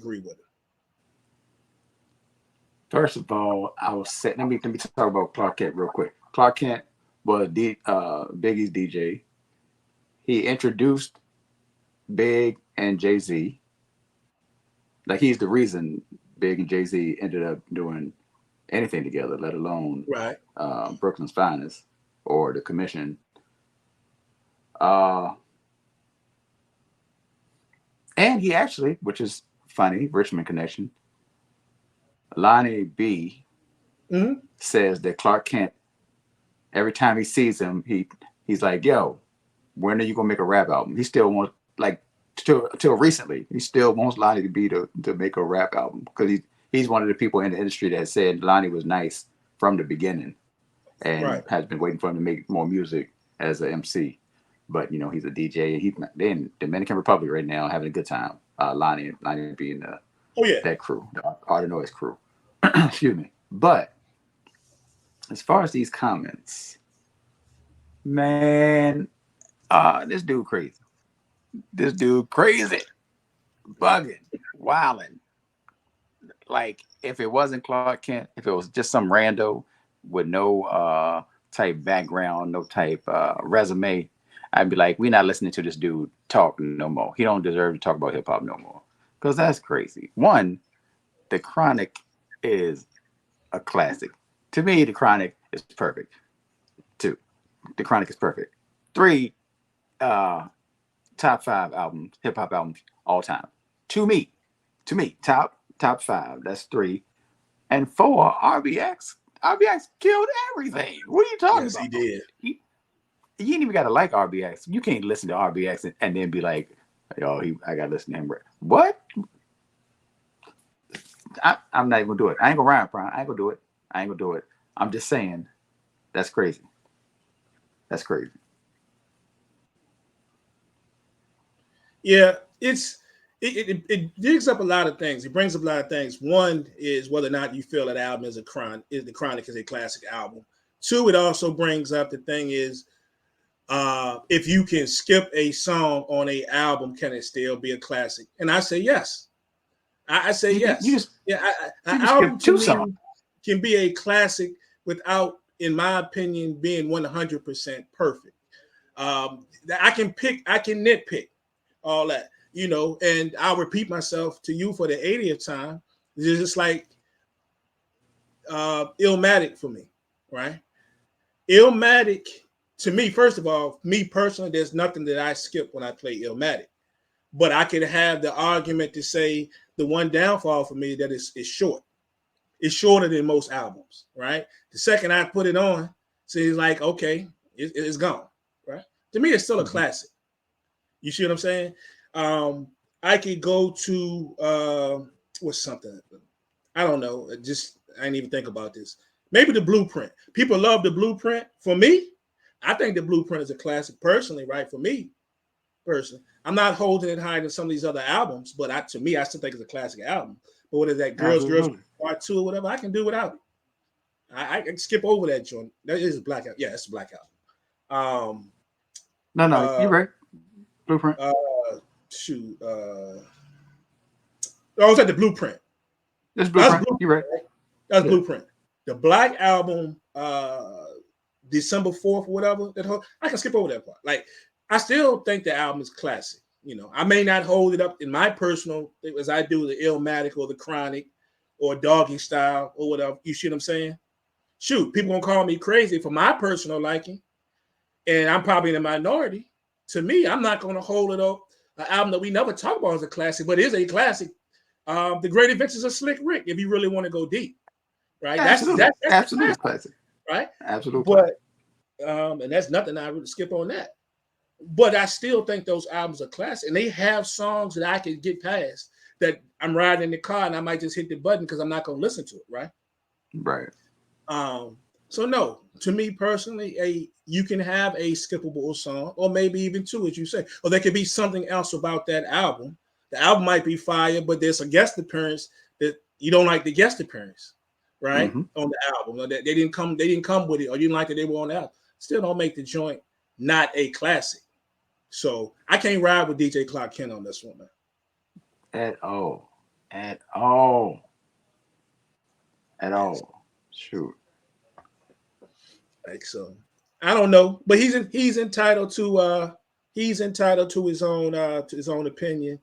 agree with him. First of all, I was set. Let me talk about Clark Kent real quick. Clark Kent was Biggie's DJ. He introduced Big and Jay Z. Like he's the reason Big and Jay Z ended up doing anything together, let alone Right. Brooklyn's Finest or the Commission. Uh, and he actually, which is funny, Richmond connection. Lonnie B Mm-hmm. says that Clark Kent, every time he sees him, he's like, "Yo, when are you gonna make a rap album?" He still wants like till recently, he still wants Lonnie to be to make a rap album because he's one of the people in the industry that said Lonnie was nice from the beginning and Right. has been waiting for him to make more music as a MC. But he's a DJ and they're in Dominican Republic right now having a good time. Lonnie being Oh yeah. that crew, the Art of Noise crew. Excuse me. But as far as these comments, man, this dude crazy. This dude crazy, bugging, wilding. Like if it wasn't Clark Kent, if it was just some rando with no type background, no type resume, I'd be like, we're not listening to this dude talk no more. He don't deserve to talk about hip hop no more. Because that's crazy. One, the Chronic is a classic. To me, the Chronic is perfect. Two, the Chronic is perfect. Three, uh, top five albums, hip hop albums all time. To me, top five. That's three. And four, RBX. RBX killed everything. What are you talking Yes, he about? did. You ain't even got to like RBX. You can't listen to RBX and then be like, yo, I got to listen to him. What? I'm not even going to do it. I ain't going to rhyme, Brian. I ain't going to do it. I ain't going to do it. I'm just saying, that's crazy. That's crazy. Yeah, it digs up a lot of things. It brings up a lot of things. One is whether or not you feel that album is the Chronic is a classic album. Two, it also brings up the thing is if you can skip a song on a album, can it still be a classic? And I say yes. I say yes. Yeah, you an can album skip to two me songs. can be a classic without, in my opinion, being 100% perfect. I can nitpick all that, and I'll repeat myself to you for the 80th time. It's just like Illmatic for me, right? Illmatic, to me, first of all, me personally, there's nothing that I skip when I play Illmatic. But I could have the argument to say the one downfall for me that is short. It's shorter than most albums, right? The second I put it on, so it's like, okay, it's gone, right? To me, it's still a classic. You see what I'm saying? I could go to what's something, I don't know. I didn't even think about this. Maybe the Blueprint. People love the Blueprint. For me, I think the Blueprint is a classic personally, right? For me, personally, I'm not holding it higher than some of these other albums, but to me, I still think it's a classic album. But what is that, Girls Absolutely. Part 2 or whatever? I can do without it. I can skip over that joint. That is a Black Album. Yeah, it's a Black Album. No, Uh, you're right. Blueprint. uh, shoot. I was at the Blueprint. This That's Blueprint. Blueprint. You're right. Right? That's Yeah. Blueprint. The Black Album, December 4th, or whatever. I can skip over that part. Like, I still think the album is classic. I may not hold it up in my personal as I do the Illmatic or the Chronic or Doggy Style or whatever. You see what I'm saying? Shoot, people gonna call me crazy for my personal liking, and I'm probably in the minority. To me, I'm not gonna hold it up. An album that we never talk about as a classic, but is a classic. The Great Adventures of Slick Rick. If you really want to go deep, right? That's Absolutely. that's the Absolutely classic, classic. right? Absolute classic. But and that's nothing I really skip on that. But I still think those albums are classic, and they have songs that I can get past. That I'm riding in the car and I might just hit the button because I'm not going to listen to it, right? Right. Um, so no, to me personally, you can have a skippable song, or maybe even two, as you say, or there could be something else about that album. The album might be fire, but there's a guest appearance that you don't like the guest appearance, right? Mm-hmm. On the album, or that they didn't come with it, or you didn't like that they were on the album. Still don't make the joint not a classic. So I can't ride with DJ Clark Kent on this one, man. At all. Shoot. Like so, I don't know, but he's entitled to his own opinion,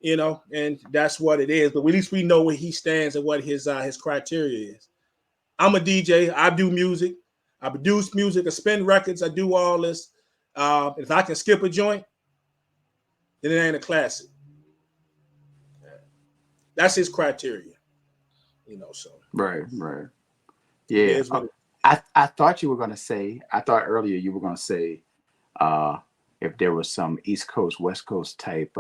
you know, and that's what it is. But at least we know where he stands and what his criteria is. I'm a DJ. I do music. I produce music. I spin records. I do all this. If I can skip a joint, then it ain't a classic. That's his criteria, you know. So Right. it Yeah. is what it is. I thought you were gonna say. I thought earlier you were gonna say, if there was some East Coast West Coast type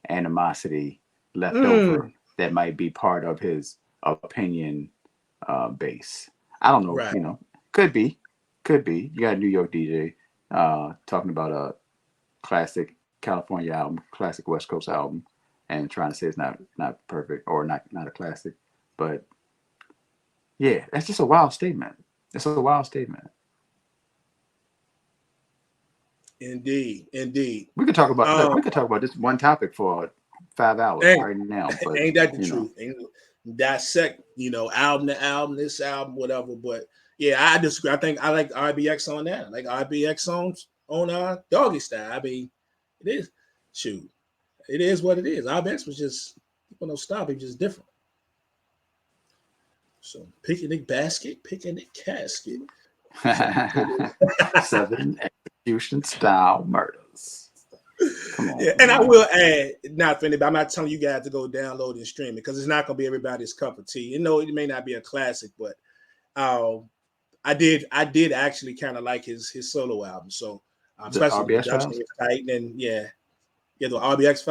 animosity left over that might be part of his opinion base. I don't know. Right. You know, could be. You got a New York DJ talking about a classic California album, classic West Coast album, and trying to say it's not perfect or not a classic. But yeah, that's just a wild statement. It's a wild statement. Indeed. We could talk about look, we could talk about this one topic for 5 hours right now. But ain't that the truth? Ain't dissect, you know, album to album, this album, whatever. But yeah, I disagree. I think I like RBX on that. I like RBX on Doggy Style. I mean, it is shoot. It is what it is. RBX was just people don't stop, it just different. So picnic basket, picnic casket. 7 execution style murders. Come on. Yeah, and I will add, not for anybody, I'm not telling you guys to go download and stream it because it's not going to be everybody's cup of tea. You know, it may not be a classic, but I did actually kind of like his solo album. So especially the RBX production Files? was tight, and yeah, the RBX